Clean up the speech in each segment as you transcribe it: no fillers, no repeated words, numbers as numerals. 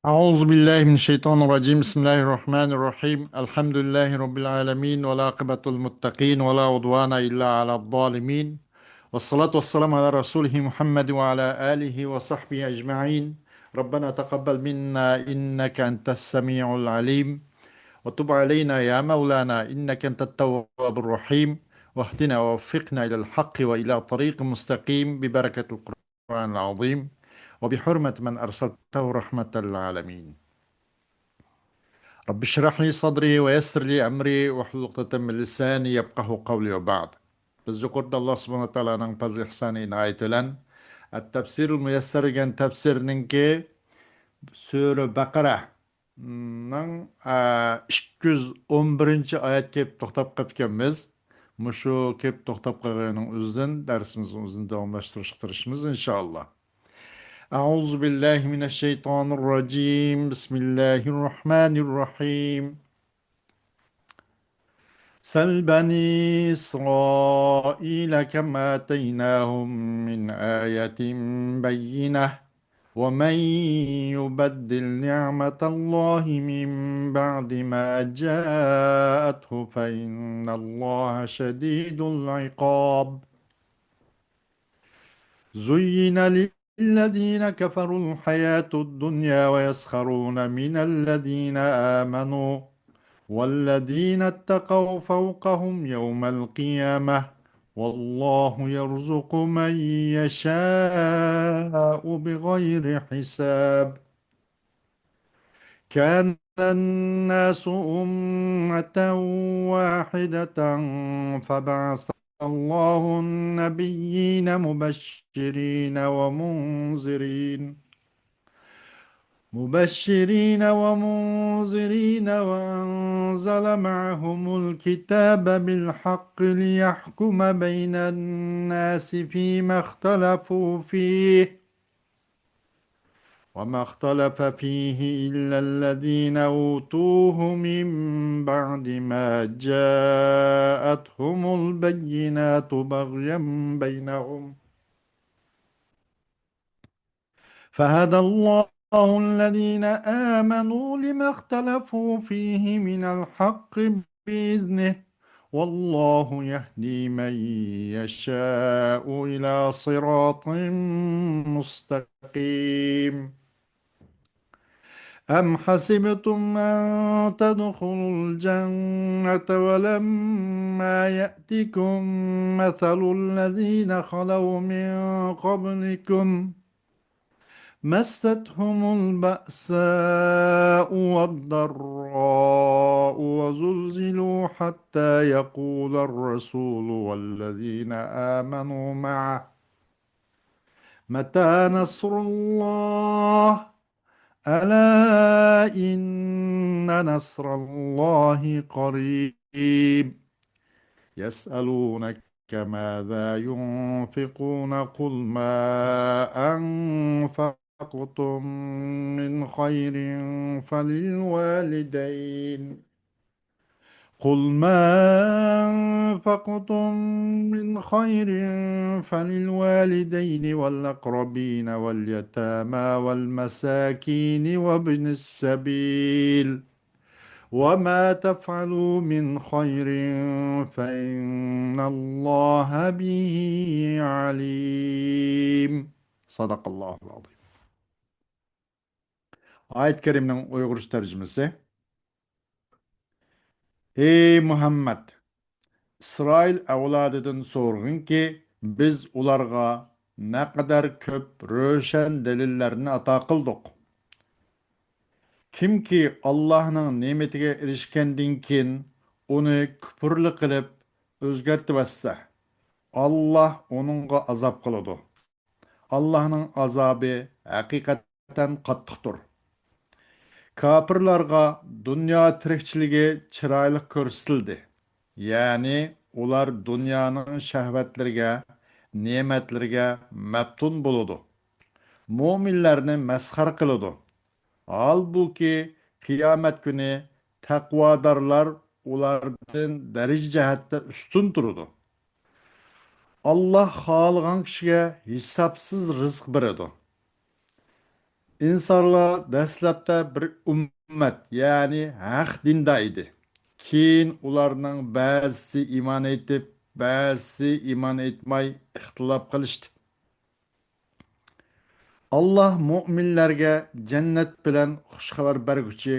أعوذ بالله من الشيطان الرجيم بسم الله الرحمن الرحيم الحمد لله رب العالمين والعاقبة المتقين ولا عدوان إلا على الظالمين والصلاة والسلام على رسوله محمد وعلى آله وصحبه أجمعين. ربنا تقبل منا إنك أنت السميع العليم وتب علينا يا مولانا إنك أنت التواب الرحيم واهدنا ووفقنا إلى الحق وإلى طريق مستقيم ببركة القرآن العظيم وبحرمة من أرسلته رحمة للعالمين. رب اشرح لي صدري ويسر لي أمري واحلل عقدة من لساني يفقه قولي وبعد. بالذكر الله سبحانه وتعالى نان فضل إحسان عناية لن التفسير الميسر جن تفسير ننكي سورة بقرة نان 211 ayet kep to'xtab qolganmiz. Mushu kep to'xtab qolganning o'zidan darsimizni o'zini davomlashtirishimiz inshaalloh. أعوذ بالله من الشيطان الرجيم بسم الله الرحمن الرحيم سل بني إسرائيل كم آتيناهم من آية بينة ومن يبدل نعمة الله من بعد ما جاءته فإن الله شديد العقاب زين للذين كفروا الحياة الدنيا ويسخرون من الذين آمنوا والذين اتقوا فوقهم يوم القيامة والله يرزق من يشاء بغير حساب كان الناس أمة واحدة فبعث الله النبيين مبشرين ومنذرين وأنزل معهم الكتاب بالحق ليحكم بين الناس فيما اختلفوا فيه وما اختلف فيه إلا الذين أوتوه من بعد ما جاءتهم البينات بغيا بينهم فهدى الله الذين آمنوا لما اختلفوا فيه من الحق بإذنه والله يهدي من يشاء إلى صراط مستقيم أم حسبتم أن تدخلوا الجنة ولما يأتكم مثل الذين خلوا من قبلكم مستهم البأساء والضراء وزلزلوا حتى يقول الرسول والذين آمنوا معه متى نصر الله ألا إن نصر الله قريب يسألونك ماذا ينفقون قل ما أنفقتم من خير فللوالدين قل ما أنفقتم من خير فللوالدين والأقربين واليتامى والمساكين وابن السبيل وما تفعلوا من خير فإن الله به عليم. صدق الله العظيم. Ayet-i Kerime'nin Uygur tercümesi. Ey Muhammed! İsrail avladıdan sorğun ki biz ularga ne kadar köp röşen delillerini ata kıldık. Kimki Allah'ın nimetige erişkendin kin onu küpürlü kılıp özgertibesse Allah onunla azap kılıdı. Allah'ın azabı hakikaten kattıktır. Kapırlarga dünya tirikçiligi çıraylık körüsüldü. Yani ular dünyanın şehvetlerine, nimetlerine meptun buludu. Müminlerini mezhar kılıdı. Halbuki kıyamet günü takvadarlar ulardan derece cehette üstün durdu. Allah xohlagan kishiga hisobsiz rizq beradi. İnsanlar dastlabda bir ummat, ya'ni haq dinda edi. Keyin ularning ba'zisi iymon etib, ba'zisi iymon etmay ixtilof qilishdi. Alloh mu'minlarga jannat bilan xushxabar berguchi,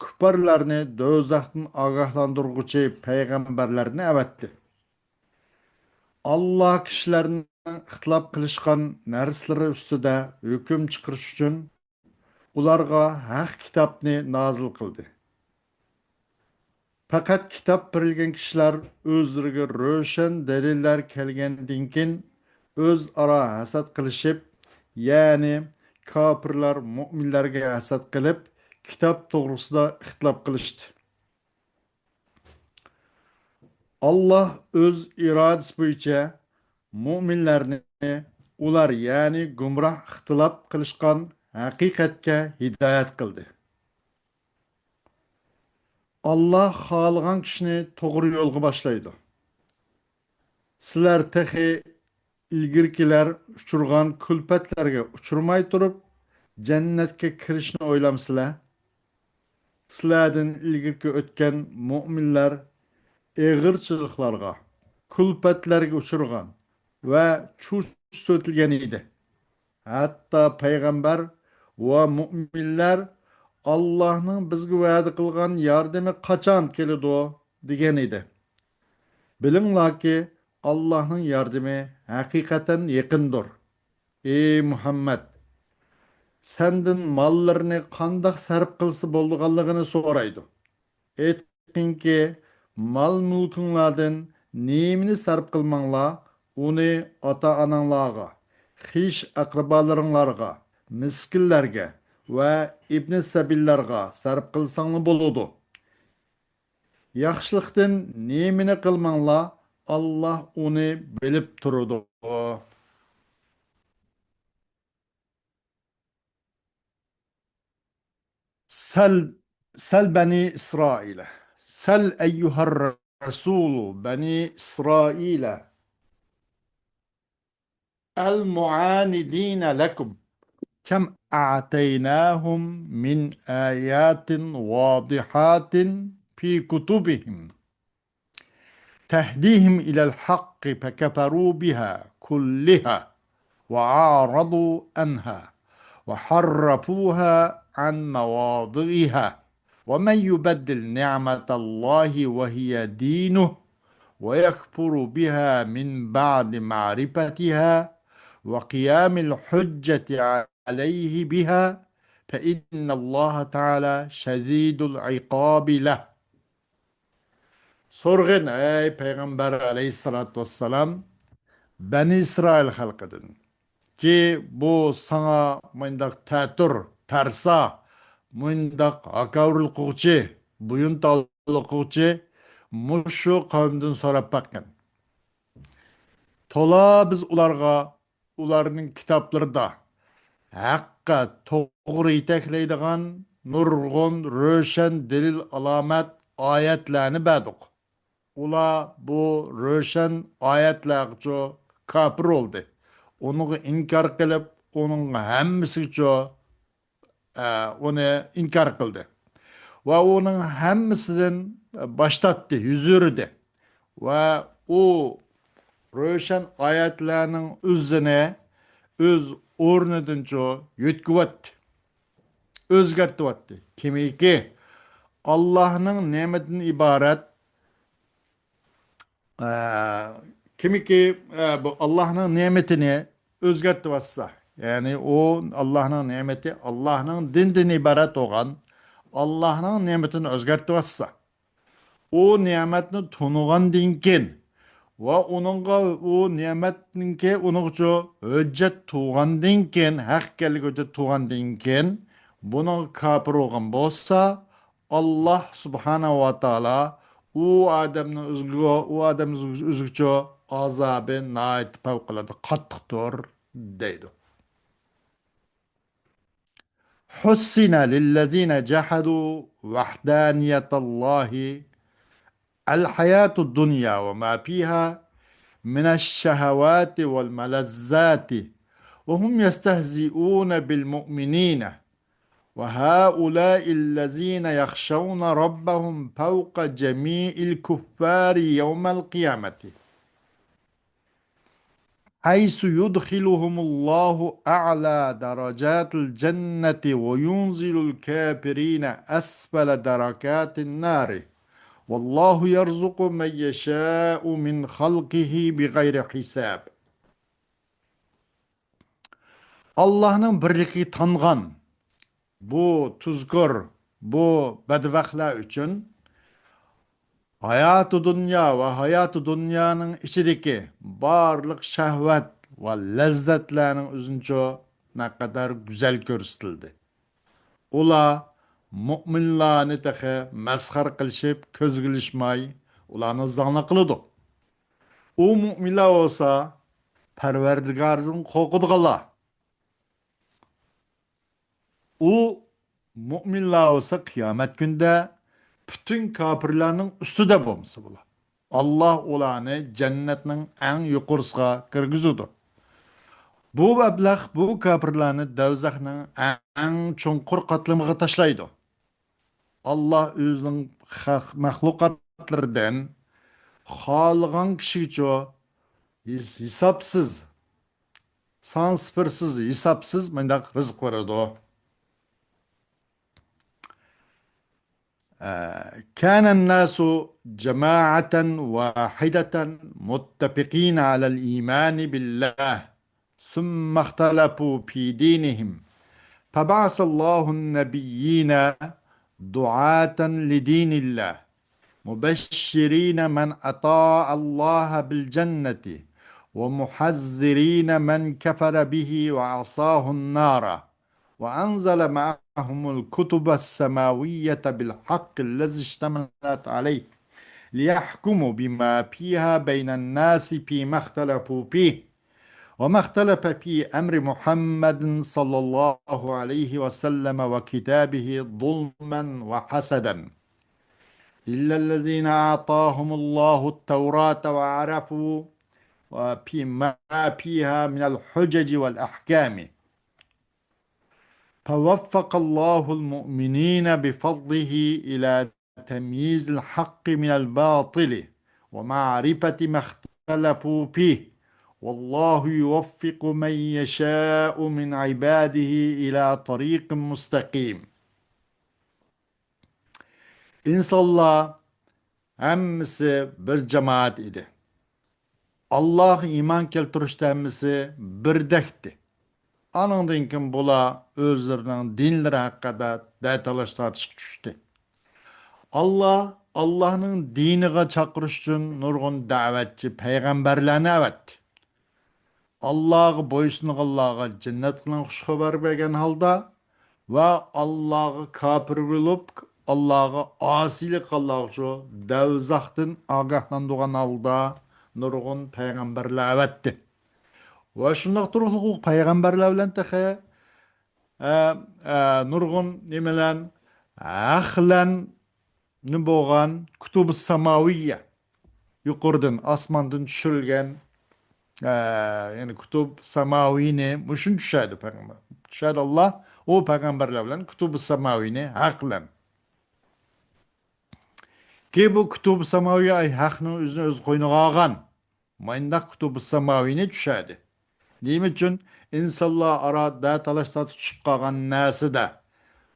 kuffarlarni do'zaxdan ogohlantirguchi payg'ambarlarni avatdi. Alloh kishilarning ixtilof qilishgan narsalari ustida hukm chiqarish uchun ularga haq kitobni nozil qildi. Faqat kitob berilgan kishilar o'zlariga ro'shan dalillar kelgandan keyin o'zaro hasad qilishib, ya'ni kofirlar mu'minlarga hasad qilib, kitob to'g'risida ixtilof qilishdi. Alloh o'z irodasi bo'yicha mu'minlarni ular ya'ni gumroh ixtilof qilishgan haqiqatga hidoyat qildi. Alloh xohlagan kishini to'g'ri yo'lga boshlaydi. Sizlar tehi ilgirkilar uchurgan kulpatlarga uchurmay turib, jannatga kirishni o'ylamsizlar. Sizlardan ilgirki o'tgan mu'minlar eg'irchiliklarga, kulpatlarga uchurgan va chuch so'tilgan edi. Hatto payg'ambar va mu'minlar Allohning bizga va'da qilgan yordami qachon keladi degan edi. Bilinglarki, Allohning yordami haqiqatan yaqindir. Ey Muhammad, senden mallarını qandoq sarf qilsa bo'lganligini so'raydi. Aytqinki, mal mulkinglardan nemini sarf qilmanglar, uni ota-onanglarga, xish aqrabolaringlarga, miskinlarga va ibn sabillarga sarf qilsanglar bo'ladi. Yaxshilikdan nemini qilmanglar, Allah onu bilib turadi. Sel sel beni İsrail'e. Sel eyyuhar Resulü beni İsrail'e. El muanidine lekum. Kem a'teynahum min ayatin vadihatin fi kutubihim. تهديهم إلى الحق فكفروا بها كلها وعارضوا عنها وحرفوها عن مواضعها ومن يبدل نعمة الله وهي دينه ويكفر بها من بعد معرفتها وقيام الحجة عليه بها فإن الله تعالى شديد العقاب له. Sorg'in ey payg'ambar alayhissalatu vassalam, Bani İsrail halkıdın ki bu sana mındak tətur, tərsa, mındak akavurul qıqçı, buyun tağlı qıqçı, muşu kavimden sorap bakın. Tola biz ularga, ularının kitaplarında haqqa toğru itekleydiğen nurgun, röşen, delil, alamet, ayetlerini bədik. Ula bu röşen ayetlerce kafir oldu. Onu inkar kılıp, onun hemmisi onu inkar kıldı. Ve onun hemmisinden başlattı, yüzürdü. Ve o röşen ayetlerinin üzerine öz ornudunca yütküvetti. Özgerttivetti. Kimi ki Allah'ın nimetinin ibaret Eee, kimi ki bu Allah'ın nimetini özgertmezse, yani o Allah'ın nimeti Allah'ın dinden ibaret olan Allah'ın nimetini özgertmezse, o nimetini tunuğandan keyin ve onunla o nimetninki onunca hüccet tuğandan keyin, hak gellik hüccet tuğandan keyin bunun kafir olgan bolsa, Allah subhanahu ve taala u adamın üzgüçü azabı nait fevkalade kattıktır deydi. Hussina lillezine cehadu vahdaniyetallahi el hayatu dunya ve ma fiha من الشهوات والملذات وهم يستهزئون بالمؤمنين وهؤلاء الذين يخشون ربهم فوق جميع الكفار يوم القيامة حيث يدخلهم الله أعلى درجات الجنة وينزل الكافرين أسفل دركات النار والله يرزق من يشاء من خلقه بغير حساب. Allah'ın birliği tanıgan bu tuzkor, bu bedbahtlar için hayatı dünya ve hayatı dünyanın içindeki barlık şehvet ve lezzetlerinin üzünço ne kadar güzel gösterildi. Ula müminlarni tehe mezhar kılışıp köz gülüşmay, ulanı zanlı kılıdı. O müminler olsa perverdigarın kokuduğala. O müminler olsa kıyamet günde bütün kafirlerin üstüde bulması bula. Allah ulanı cennetinin en yukarısına kırgızıdı. Bu meblag bu kafirlerini devzakının en çunkur katlamıga taşlaydı. Allah özünün mahlukatlardan xalığan kişiço hesapsız, sansıfırsız, hesapsız mındak rızık verdi. كان الناس جماعة واحدة متفقين على الإيمان بالله ثم اختلفوا في دينهم فبعث الله النبيين دعاة لدين الله مبشرين من أطاع الله بالجنة ومحذرين من كفر به وعصاه النار وأنزل معهم الكتب السماوية بالحق الذي اشتملت عليه ليحكموا بما فيها بين الناس فيما اختلفوا فيه وما اختلف في أمر محمد صلى الله عليه وسلم وكتابه ظلما وحسدا إلا الذين أعطاهم الله التوراة وعرفوا وفيما فيها من الحجج والأحكام فوفق الله المؤمنين بفضله إلى تمييز الحق من الباطل ومعرفة ما اختلفوا فيه والله يوفق من يشاء من عباده إلى طريق مستقيم. İnsanlar hemmisi bir cemaat idi. Allah iman keltirişte hemmisi birdekti. Anından kim bula özlerinin dinleri hakkında daytalaş tartışıp düştü. Allah'ın diniga çakırış için nurgun davetçi peygamberlerini evet. Allah'ı boysunluq Allah'a cennet kılan hoş haber bergen halda ve Allah'ı kafir kılıp Allah'a asilik Allah'a şu devzahtın agahlandıgan halda nurgun peygamberler evetti. Ve şundaq turuqluq peygamberler bilen tehe nurgun nimelen ahlen niboğan kutubu samaviyye yuqurdan asmandan düşürülgen yani kutub samavini muşun düşerdi peygamber. Düşerdi Allah o peygamberler bilen kutubu samavini haklen. Ki bu kutubu samavi ay hakның özünü öz koynuğa alğan. Mayında kutubu samavini düşerdi. Neyim için insanlar arada talaşsa çıkıp kalgan nasi de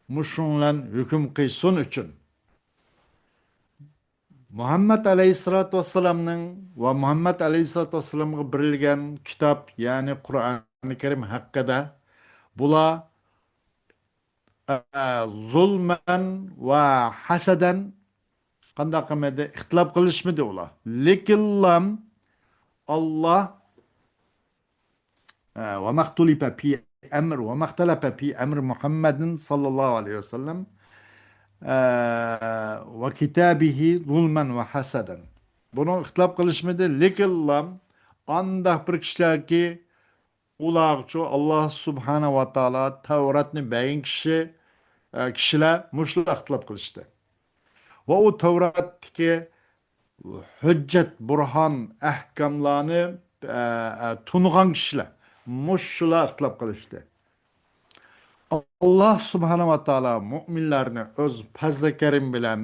muşunla hüküm kıysun için. Muhammed Aleyhisselatü Vesselam'ның ve Muhammed Aleyhisselatü Vesselam'a birilgen kitap yani Kur'an-ı Kerim hakkında bula zulmen ve haseden qandaq qilmaydi ixtilof qilishmidi ular. Lekin Allah ve maxtulifa fi emr ve maxtalafa fi emr Muhammedin sallallahu aleyhi ve sellem ve kitabihi zulmen ve haseden. Bunu ixtilof qilishmidi. Lekin andaq bir kişiler ki ulaqçı Allah subhanahu ve taala Tevratni beyin kişiler muşla ixtilof qilishdi. Ve o Tevrat'taki hujjat burhon ahkamlarni tungan kishilar mushular ixtilof qilishdi. Alloh subhanahu va taolo mu'minlarni o'z fazli karim bilan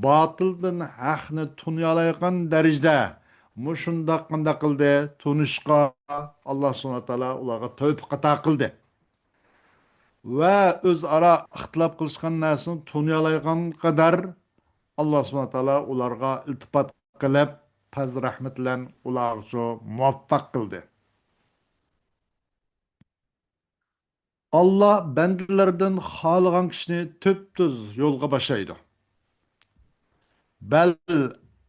botildan haqni tunyolayotgan darajada mushundoq qanday qildi tunishqa Alloh subhanahu va taolo ularga tavfiq ato qildi va o'zaro ixtilof qilishgan narsani tunyolayotgan qadar Alloh subhanahu va taolo ularga iltifot qilib fazl rahmat bilan ularga muvaffaq qildi. Allah bendilerden xalagan kişini tüptüz yolga başlaydı. Bel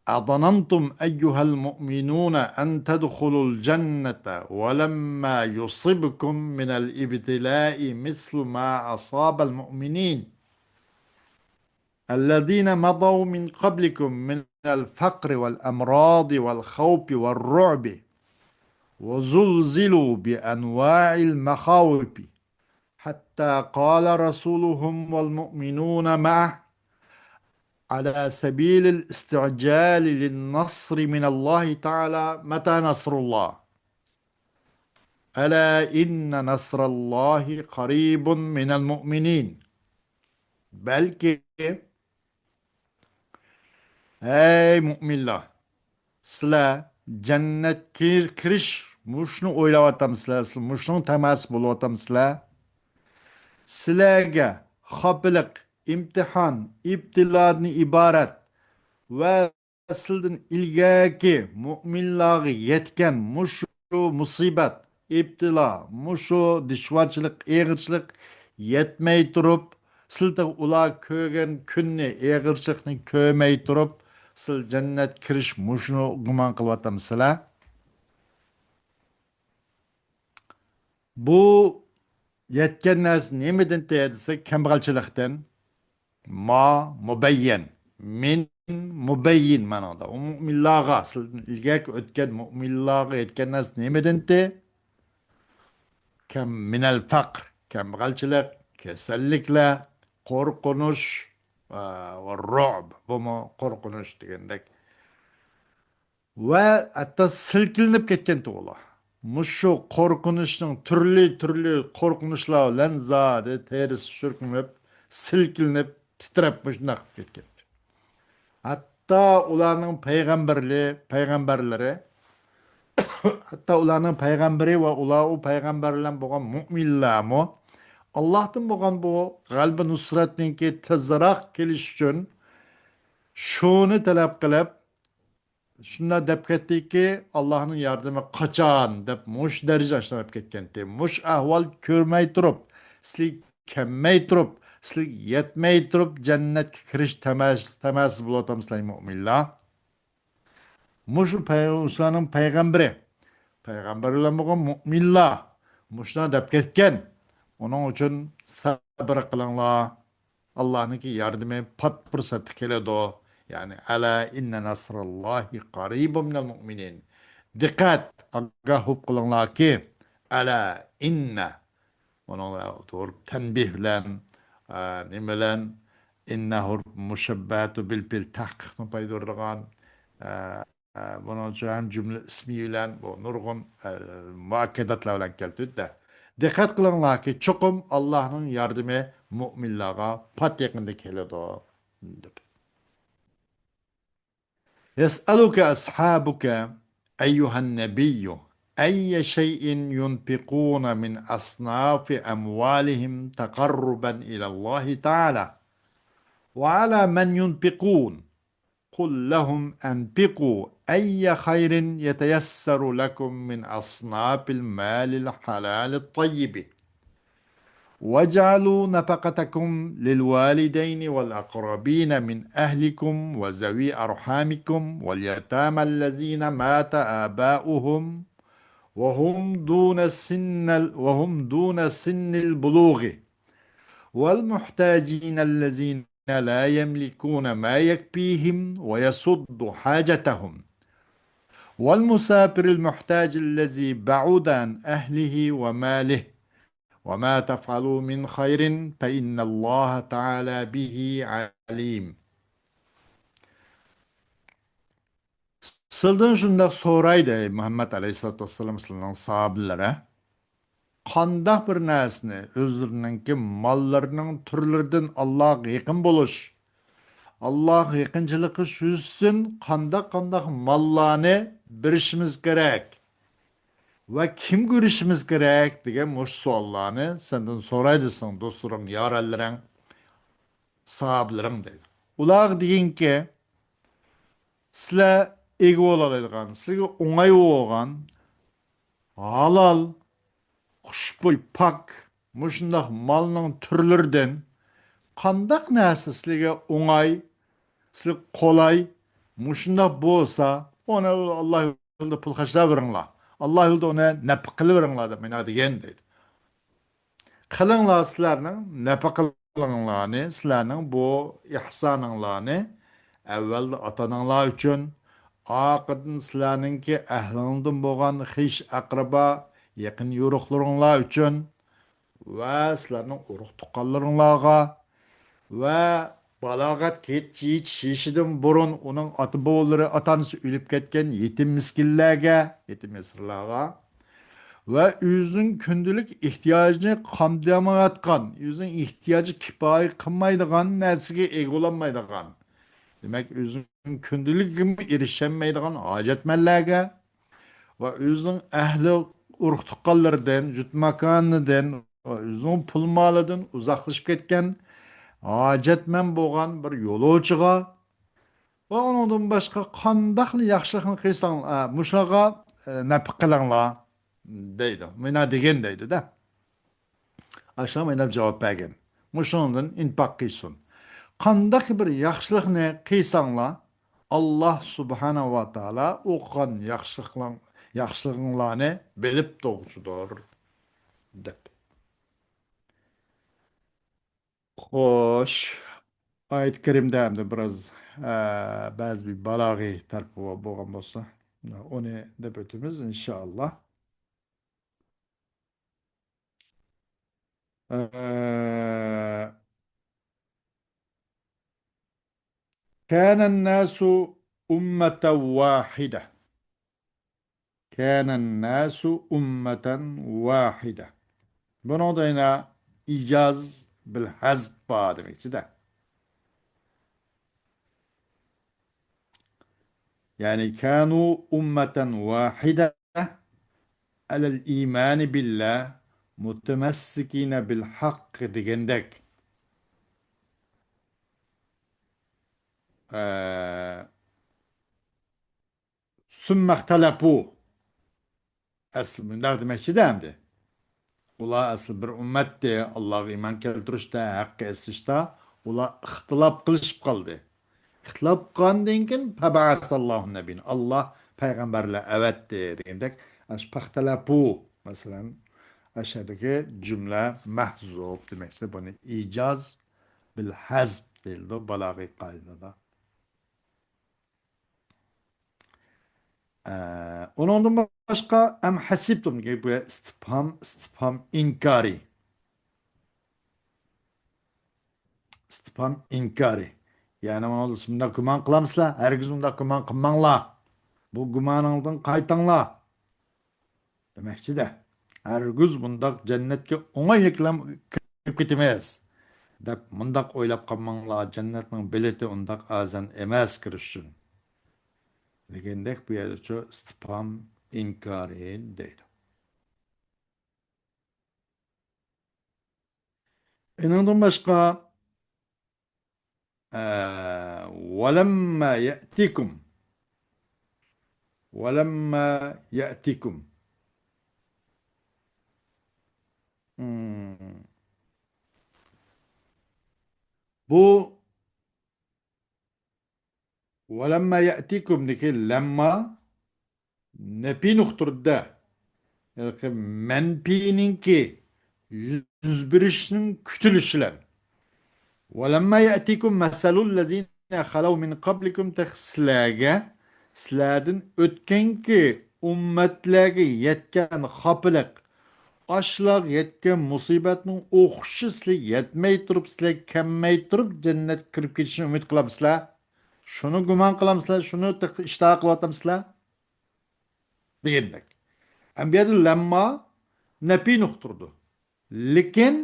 adanantum eyyuhel mu'minuna en tedhulul cennete ve lemma yusibkum minel ibtilai mislu ma asabel mu'minin. الذين مضوا من قبلكم من الفقر والأمراض والخوف والرعب وزلزلوا بأنواع المخاوف حتى قال رسولهم والمؤمنون معه على سبيل الاستعجال للنصر من الله تعالى متى نصر الله ألا إن نصر الله قريب من المؤمنين belki ey müminler sizlar cennetga kirish mushni o'ylayapsizlar, mushning tamas bo'lyapsizlar. Sizlarga xoflik, imtihon, ibtilodan iborat va sizdan ilgaki mu'minlarga yetgan mushu musibat, ibtilo, mushu dishvorchilik, eg'irchilik yetmay turib, sizda ular ko'rgan kunni, eg'irchilikni ko'rmay turib, siz jannat kirish mushuni gumon qilyapsizlar. Bu yetken narsa nemadan desa kambag'alchilikdan ma mubayyan min mubayyin ma'noda u mu'minlarga ilgak o'tgan mu'minlarga yetgan narsa nemadan kam minal faqr kambag'alchilik kasalliklar qo'rqinish va ru'b bu qo'rqinish degandek va hatto silkinib ketgan ular. Mushu qo'rqinishning turli qo'rqinishlar bilan zodi terisi surkinib, silkinib, titrab shundoq ketgan. Hatto ularning payg'ambarlari, hatto ularning payg'ambari va ular u payg'ambar bilan bo'lgan mu'minlarmi Allohdan bo'lgan bu g'albi nusratninki tezroq kelish uchun shuni talab qilib shunda deb ketdiki Allohning yordami qachon deb mush daraja ashlanib ketgan. Mush ahvol ko'rmay turib, sizlik kammay turib, sizlik yetmay turib jannatga kirish tamas bo'latamizlar mu'minlar. Mush payg'ambarlarning payg'ambar bilan bo'lgan mu'minlar mushna deb ketgan. Onun uchun sabr qilinglar. Allah'ınki yardımı pat fırsatı keledi o. Yani ala inne nasrallahi qaribun minel mu'minin. Dikkat agah kılınlar ki ala inne onunla doğru tenbih bilen ne bilen innehu muşebbatu bil tahqiqni paydurgan bunun için hem cümle ismi bilen bu nurgun muakkedatlar bilen keldi de. Dikkat kılınlar ki çokum Allah'ın yardımı müminlara pat yakında keledi. يسألك أصحابك أيها النبي أي شيء ينفقون من أصناف أموالهم تقربا إلى الله تعالى وعلى من ينفقون قل لهم أنفقوا أي خير يتيسر لكم من أصناف المال الحلال الطيب واجعلوا نفقتكم للوالدين والأقربين من أهلكم وذوي أرحامكم واليتامى الذين مات آباؤهم وهم دون سن البلوغ والمحتاجين الذين لا يملكون ما يكفيهم ويسد حاجتهم والمسافر المحتاج الذي بعد عن أهله وماله وما تفعلوا من خير فإن الله تعالى به عليم. Sıldan şundaq soraydı Muhammed Aleyhisselatü Vesselam sılının sahabilere. Qandaq bir nəsini özlərinin mallarının türlərdən Allah'a yakın buluş. Allah yakıncılığı yüzsün qandaq mallarını birişimiz gerek. Ve kim görüşümüz gerek degan mush savollarni senden so'raydisan do'stlarim, yoralaring, sahoblaring deydi. Ular deganki, sizlar ega bo'ladigan, sizga o'ng'ay bo'lgan, halol, xushbo'y, pok, mushundaq molning turlaridan qandaq narsa sizlarga o'ng'ay, sizga qulay, mushundaq bo'lsa, uni Alloh yo'lida pul xarjlab beringlar. Alloh yo'lida uni nafaq qilib beringlar deb men degan deydi. Qılыңlar sizlərinin nəfəqələrinlərini, sizlərinin bu ihsanınlarını əvvəldə atanınlar üçün, aqidin sizlərninki əhlinindən bolğan xiş əqraba, yaxın yoruqlarınlar üçün və sizlərinin uruq tuqqanlarınlarga və balağat yetişişidən burun onun ata boğulları, atanısı ölüp ketken yetim miskinlərə, yetim esirlərə ve yüzün kündülük ihtiyacını kamlayamayatkan, yüzün ihtiyacı kipayi kılmaydıgan, nersige egolanmaydıgan. Demek yüzün kündülük gibi erişemeydigan hacetmellerge ve yüzün ehli urtukkallardan, jutmakanlıdan, ve yüzün pul malıdan uzaklaşıp ketken hacetmen boğan bir yolcuğa ve ondan başka kandaklı yaxşılıkını kıysan, muşağa napık kılınlar deydi. Mena degen deydi de. Aşağı mena cevap bergen. Muşondan infak kıysun. Kandak bir yaxşılıkını kıysanla Allah subhanahu wa ta'ala okan yaxşılıklarını bilip doğucudur. Dep. Hoş. Ayet-i Kerim'de hem de biraz bazı bir balaği tarafı boğan olsa onu da bütümüz inşallah. Eee كان الناس أمة واحدة كان الناس أمة واحدة Bunu da yine icaz bil hazb demek de. Yani kanu ummeten vahide alel imani billah mutemessikine bil hakkı degendek. Sümme ihtelafu asıl bunlar demek de. Ular asıl bir ümmetti. Allah'a iman keltirişte, hakkı esişte. Ular ihtilap kılışıp kaldı. İhtilap kıldığı için Allahu nebin. Allah peygamberle evet diyerek. Aş pahtelapu. Mesela aşağıdaki cümle mahzup demekse bunu icaz bil hazb değildi. Balaği kaydada. Ondan başka em hasibtum gibi istifham inkari. İstifham inkari. Yani onu bunda güman kılamsızlar. Herkes bunda güman kılmanglar. Bu gümanından kaytanglar. Demekçi de. Herkes bunda cennetke oңайlıkla kirip ketemez. Dep mundak oylap kalmanglar. Cennetinin bileti undak azan emas kiriş üçün. Degendek bu yerde şu istifham inkari deydi. Ondan başka وَلَمَّا يَأْتِكُمْ وَلَمَّا يَأْتِكُمْ Bu وَلَمَّا يَأْتِكُم'deki lemma nepi nokturda yani menpininki yüz birişinin kütülüşülen وَلَمَّا يَأْتِكُمْ مَثَلُ الَّذ۪ينَ خَلَوْ مِنْ قَبْلِكُمْ tekslâge sizlerden ötkenki ümmetlerge yetken hapılık aşlaq yetken musibetinin oxşı sizle yetmey turup sizle kemmey turup cennet kirip geçişini ümit kılabısızlar. shuni gumon qilamizlar, shuni ishtaha qilyapmizlar degandek. Bu yerda lamma nafiy nuqturdi. Lekin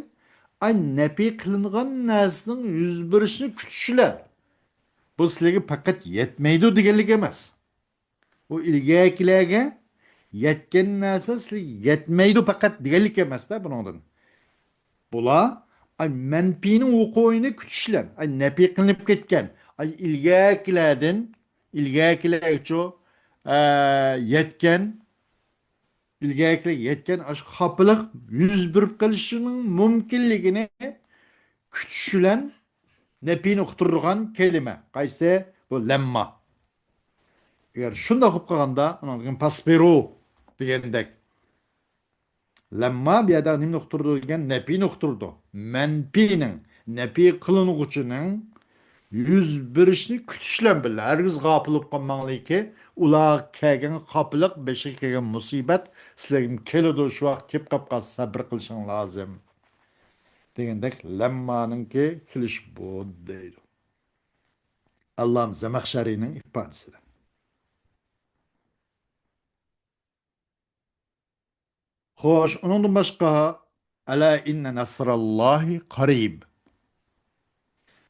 ay nafiy qilingan narsaning yuz berishini kutishlar. Bu sizlarga faqat yetmaydi deganlik emas. Bu ilgakilarga yetgan narsa sizlarga yetmaydi faqat deganlik emasda buningdan. Bular ay manfiyning o'quvini kutishlar. Ay nafiy qilinib ketgan. Ay ilgakilarga yetgan ilgakilar yetgan xopiliq yuz berib qolishining mumkinligini kutish bilan napini uqtirgan kelima qaysi bu lamma. Agar shunday qilib qolganda pasperu degandek lamma bu yerda nimani uqtirdi degan napini uqtirdi. Manfining nafi qilinuvchining yuz berishni kutishlan bilan hargiz g'ofil bo'lib qolmanglarki, ular kelgan qopilik beshiga kelgan musibat sizlarga keladi, shu vaqt kelib qolib qolsa sabr qilishing lozim degandek lammaninki kelish bu deydi. Allohim Zamaxshariyning ifodasida. Xo'sh, undan boshqa ala inna nasrallohi qarib.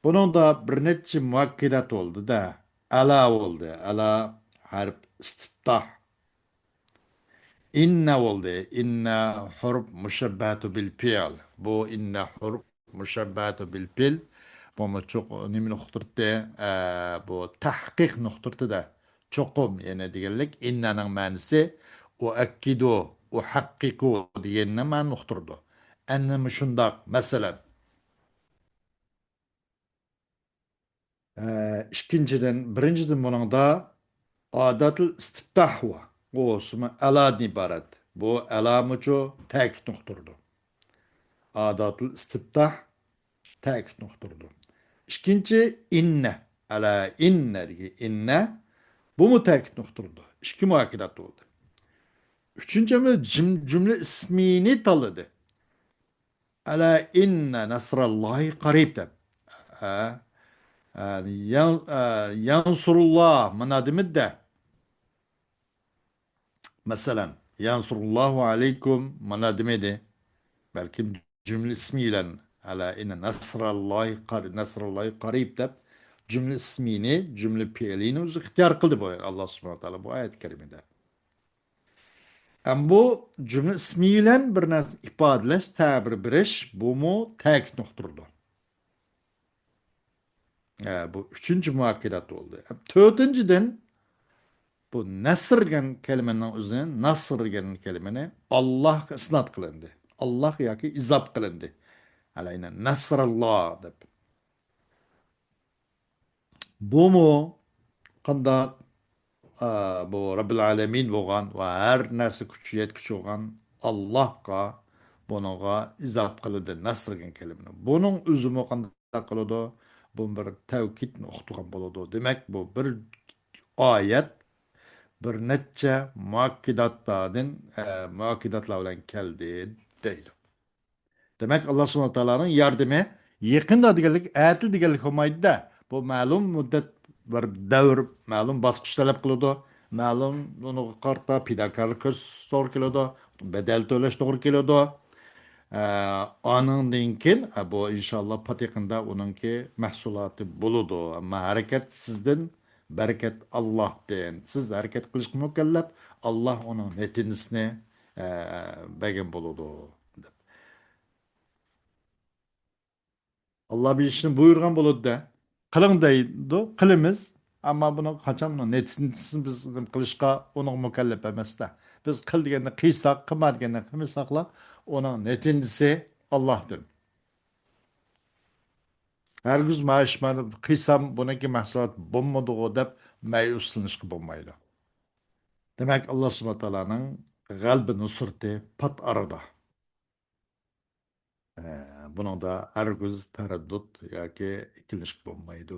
Bunun da bir neçe muvakkilat oldu da. Ala oldu. Ala harf istiftah. İnne oldu. İnne huruf müşebbehatu bil fiil. Bu inne huruf müşebbehatu bil fiil. Bu mu çok nimin nokturdu? Bu tahkik nokturdu da. Çokum yani diyelik. İnne'nin manisi o akkidu, o hakkiku diyenine man nokturdu. Enne şundak. Mesela birinchidan buningda odatul istiftahva bu ismi alad iborat. Bu alamuchu ta'kid nuqturdi. Odatul istiftah ta'kid nuqturdi. Ikkinchi inna ala inna degi inna bu mu ta'kid nuqturdi. İki muakkidat oldu. Üçüncü cümle ismini tanıdı. Ala inna nasrallahi qarib deb. Yani yansurullah manadımı da mesela yansurullahu aleykum manadımı da belki cümle ismiyle ala inne nasrallahi qarib deb cümle ismini cümle fiilini o'zi ixtiyor qildi bu Allah subhanahu taala bu oyat karimada. Ama bu cümle ismiyle bir narsa ifodalash ta'bir berish bu mu ta'kid nuqturdi. Bu üçüncü muvakkilat oldu. Dördüncüden bu nasr degan kelimenin o'zini nasr degan kelimani Allohga isnot qilindi. Alloh yoki izob qilindi. Alayna nasralloh deb. Bu mu qanda bu Rabbil alamin bo'lgan va har narsa kuchi yetkuchi bo'lgan Allohga bunga izob qilindi nasr degan kelimani. Buning o'zi mu qanday qiladi? Bu bir tavkidni o'qitgan bo'ladi. Demak bu bir oyat bir neçe muakkidatlar bilan keldi deydi. Demek Allah subhanahu teala'nın yardımı yakında deganlik, atil deganlik olmaydı da bu ma'lum muddat bir davr ma'lum bosqich talab qiladi. Ma'lum uni qarta fidokorlik to'g'ri keladi, bedel to'lash to'g'ri keladi. Anından keyin bu inşallah patiqında onunki mahsuloti bo'ladi. Amma harakat sizdan bereket Allah'tan. Siz hareket qilishga mukallaf. Allah onun netinizini bergan bo'ladi. Allah bir işini buyurgan bo'ladi da. Qiling deydi, qilamiz. Ammo buni qachon netisini biz qilishga uning mukallaf emasda. Biz qil deganda qiysak, qilma deganda qilmasakla uning netinisi Allohdir. Hargiz ma'ishmani qilsam buniki mahsulot bo'lmadi deb ma'yuslanishga bo'lmaydi. Demak Alloh subhanahu taolaning g'albi nusrati pat arada. Bunun da hargiz taraddut yoki ikkilik bo'lmaydi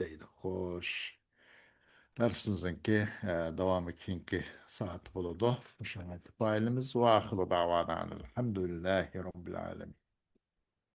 deydi. Xo'sh, darsimizninki davomi keyingi soat bo'ladi. O'shani aytib qo'yamiz. Va axiru da'vana alhamdulillahi robbil alamin.